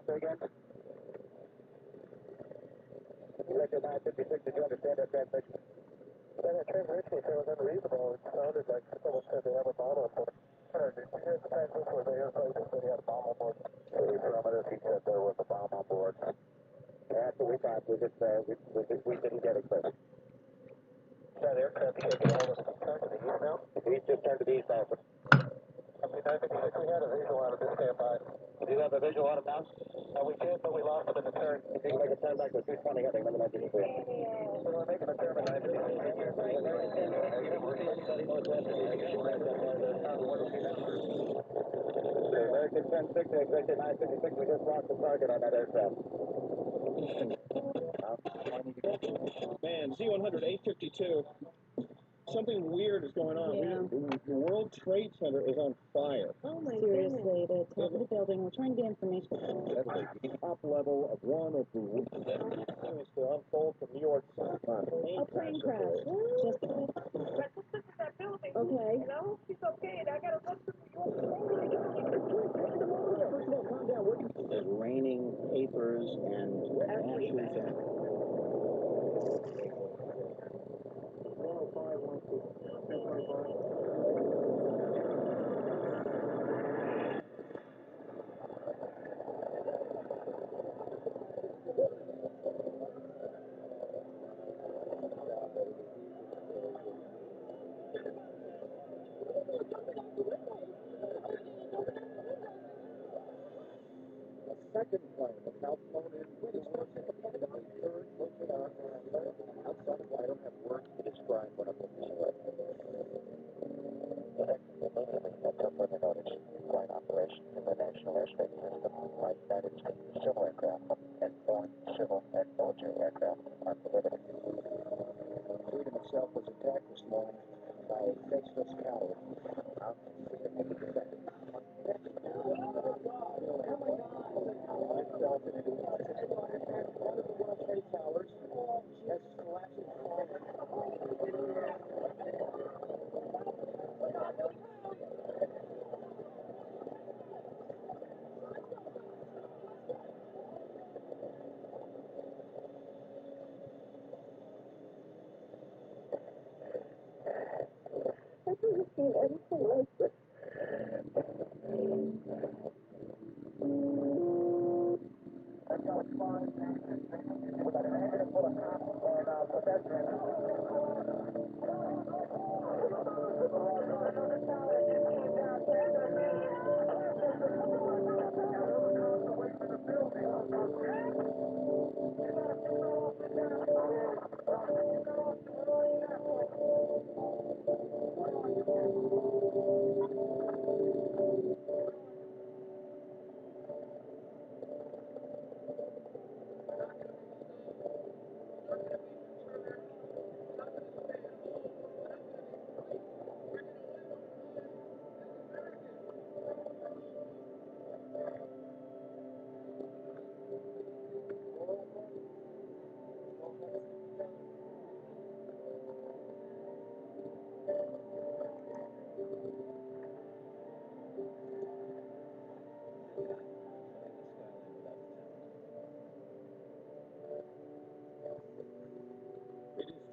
Say again. Sector 956, did you understand that transmission? Yeah, that transmission was unreasonable. It sounded like someone said they have a bomb on board. Sure, did you hear the transmission where they said they had a bomb on board? The parameters, he said there was a bomb on board. That's what we thought. We didn't get it clear. That aircraft taking all of us turned to the east now? We just turned to the east also. Okay, 956, we had a visual out of this standby. Do you have a visual out of now? We did, but we lost it in the turn. You can make a turn back to 220, I think, let me know if you can. So we're making a turn at 956. American 10-6, exit 956, we just lost the target on that aircraft. Man, Z100, 852. Something weird is going on. Yeah. The World Trade Center is on fire. Oh my Seriously, the top of the building. We're trying to get information. The top level of one of the things to unfold from New York City. A plane crash. Just Let's look at that building. okay. And I hope she's okay. And I gotta look for New York. First of all, calm down. There's raining papers and ashes and... Second plane, the South Florida is working on the third looking on outside of I don't have words to describe what I'm looking at. Flight operations in the National Airspace System, like that is civil aircraft and foreign civil and military aircraft are prohibited. Freedom itself was attacked this morning by a faceless coward. Freedom will be defended. One of the World Trade Towers has collapsed and fallen. I've never seen anything like this. I've got a spot with an ambulance full of cops and pedestrians.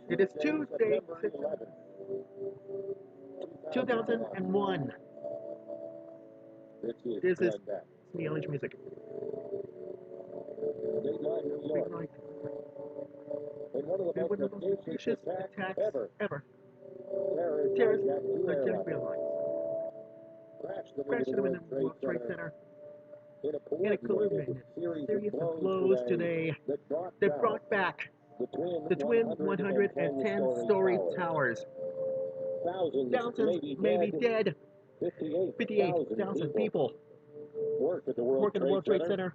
It is Tuesday, 2001. This is me, LH Music. In one of the most vicious attacks ever. Terrorists hijacked airlines. Crashed them in the World Trade Center In in a coordinated series of blows today that brought back the twin 110-story towers. Thousands may be dead. 58,000 people work at the work in the World Trade Center.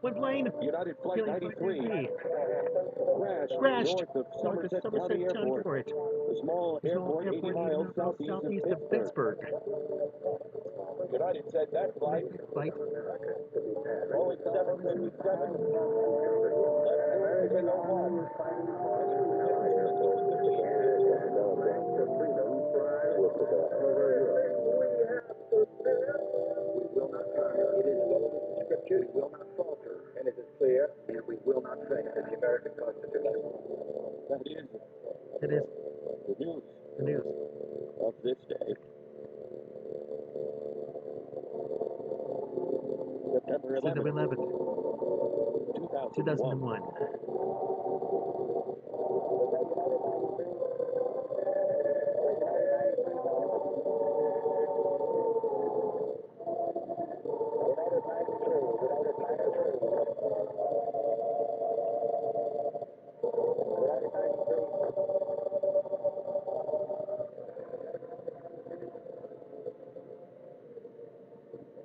One plane. United Flight 93 crashed Crashed north of Somerset County Airport, a small airport 80 miles southeast of Pittsburgh. United said that flight, Flight. Boeing 757, left Newark in 01. We will not tire. It is golden scripture. We will not falter. And it is clear, and we will not fail. It's the American Constitution. That is It is the news the news. of this day. September 11th, September 11th, 2001. 2001.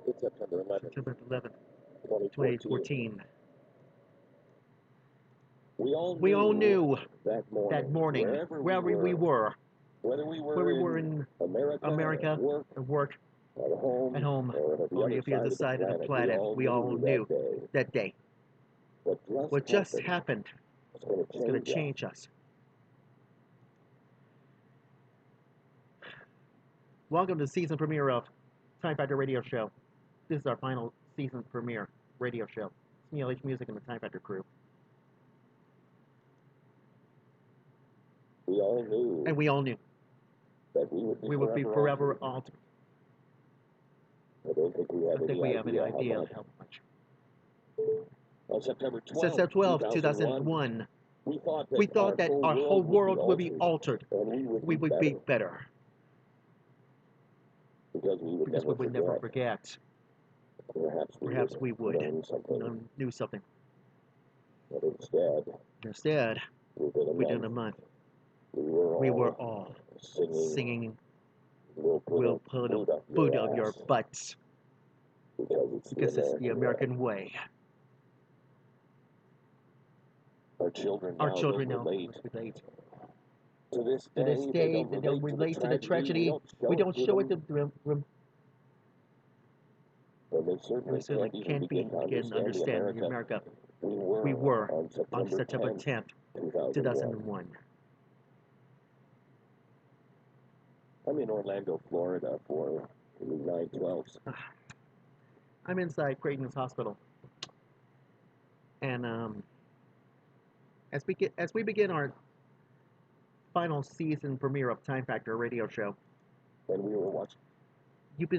It's September 11th, September 11th, 2014. 2014. We all knew that That morning, wherever we were, whether we where we were in America, at work, at home, or the other side of the planet, we all knew that day. What just happened is going to change us. Welcome to the season premiere of Time Factor Radio Show. This is our final season premiere radio show. It's me, LH Music, and the Time Factor crew. We all knew And we all knew that we would be forever altered. I don't think we I don't think we have any idea much. how much. On September 12th, September 12th, 2001, we thought that our whole world would be altered. and We would be better. because Because we would never forget. Perhaps we would Knew something. But Instead, within a month, we were all singing, "We'll put a boot of your butts," because it's the American way. Our children now relate. relate. To this To this day, they don't relate to the tragedy. We don't show it to them. And they We certainly certainly can't begin to understand the America we were on September 10th, 2001. I'm in Orlando, Florida for the 9/12s. I'm inside Creighton's Hospital, and as we begin our final season premiere of Time Factor Radio Show, And we were watching you've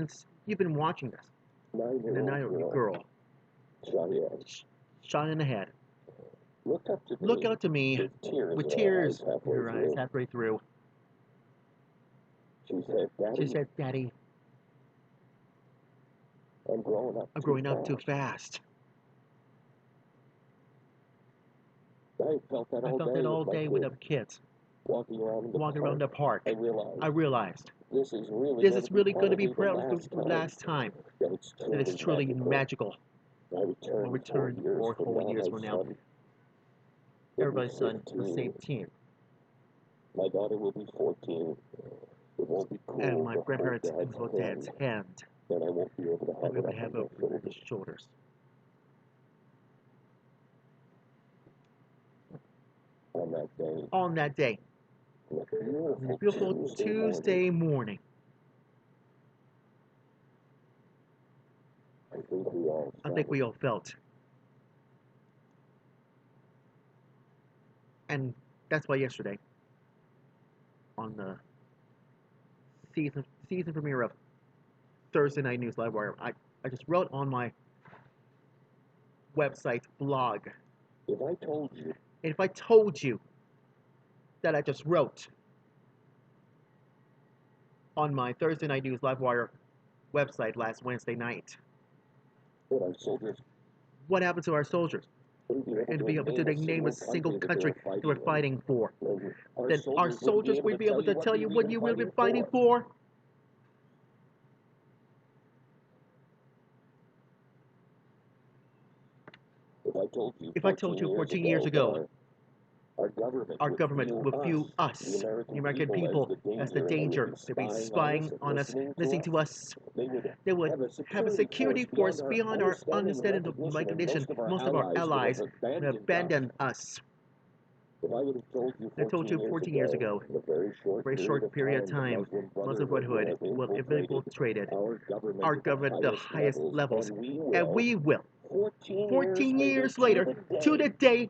been watching this. And a 9-year-old girl shot in the head. Look up to me with tears in her eyes halfway through. She said, "Daddy, I'm growing up too fast." I felt that all day with the kids walking around the park. I realized this is really going to be the last time that it's truly magical. I'll return 4 whole years from now. Everybody's son was 18. My daughter will be 14. It won't be cool. And my grandparents hold Dad's hand. And I won't be able to have it have it over his shoulders. On that day, a beautiful Tuesday morning, I think we all felt. And that's why yesterday, on the season premiere of Thursday Night News Live Wire, I just wrote on my website blog. If I told you that I just wrote on my Thursday Night News Live Wire website last Wednesday night, what happened to our soldiers? And to be able to name a single country they were fighting for. Then our soldiers would be able to tell you what you would be fighting for? If I told you 14 years ago, our government would view us, the American people, as the danger. They'd be spying on us, listening to us. They would have a security force beyond our understanding of my condition. Most of our allies would abandon us. I told you 14 years ago, in a very short period of time, Muslim Brotherhood will have been infiltrated our government at the highest levels. and we will, 14 years later, to the day,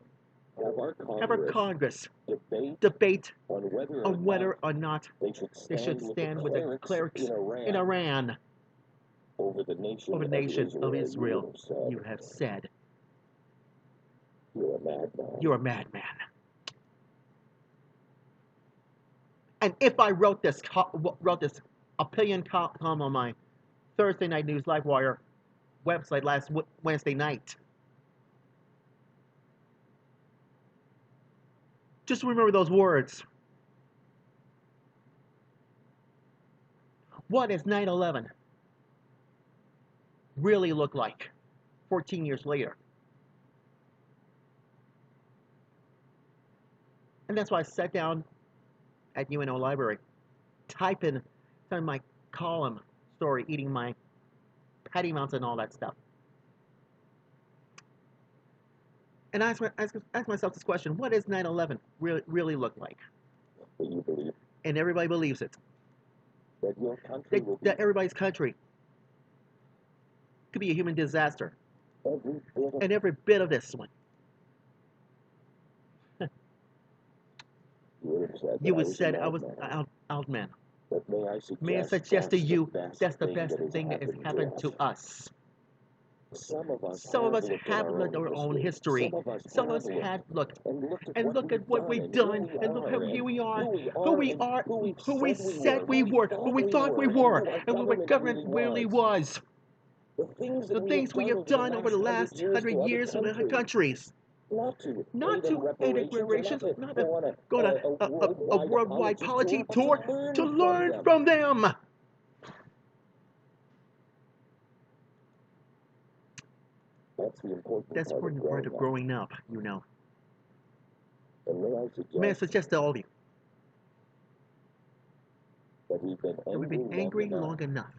have our Congress debate debate on whether or not they they should stand with the clerics in Iran over the nation, over the nation of Israel. Israel. You have said You're a madman. you're a madman. And if I wrote this opinion column on my Thursday Night News Livewire website last Wednesday night, just remember those words. What does 9/11 really look like 14 years later? And that's why I sat down at UNO Library, type in my column story, eating my patty mounts and all that stuff. And I ask myself this question: what does 9/11 really look like? You believe And everybody believes it. that your country will That everybody's country could be a human disaster. every bit of And every bit of this one. You would have said I was out man. But May I suggest to you that's the best thing that has happened to us. Some of us have looked at our own history. Some of us had looked and look at what we've done and look how here we are, who we said we were, who we thought we were, and what our government really was. The things we have done over the last 100 years in other countries. Not to aid reparations, not to go to a worldwide policy tour, to learn from them. That's the important part of growing up, you know. May I suggest to all of you that we've been angry long enough,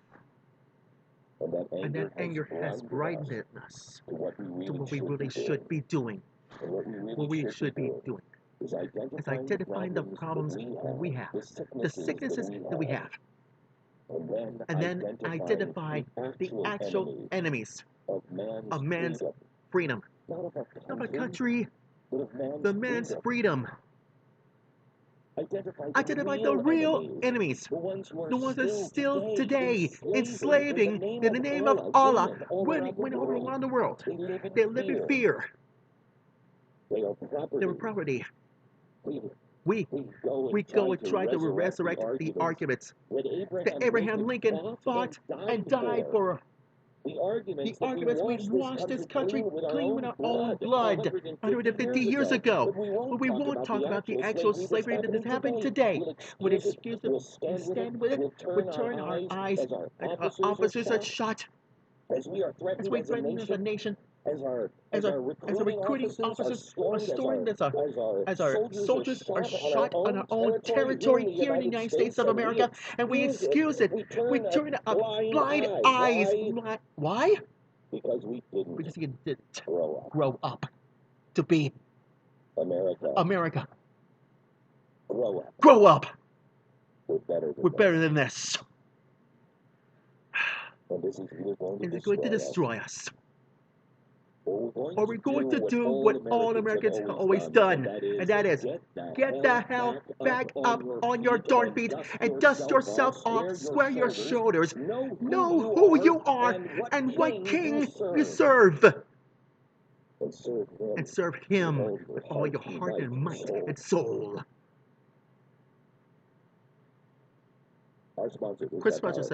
and that anger has brightened us to what we really should be doing. What we should be doing is identifying the problems we have, the sicknesses that we have, and then identify the actual enemies of man's freedom. Not of a country, the man's freedom. Identify the real enemies, the ones that are still today enslaving in the name of Allah, winning over around the world. They live in fear. They were property. We go and try to resurrect the arguments that Abraham Lincoln fought and died for. The arguments we washed this country clean with our own blood 150 years ago. But we won't talk about the actual slavery that has happened today. We'll excuse it, we'll stand with it, we'll turn our eyes at officers are shot. As we threaten as a nation, as our recruiting officers are stormed, as our soldiers are shot on our own territory here in the United States of America, and we excuse it. We turn a blind eyes. Why? because we didn't grow up to be America. Grow up. We're better than this. And this is going to destroy us. Or we're going to do what all Americans have always done, and that is get the hell back up on your darn feet and dust yourself off, square your shoulders, know who you are and what king you serve, and serve him with all your heart and might and soul. Chris Rogers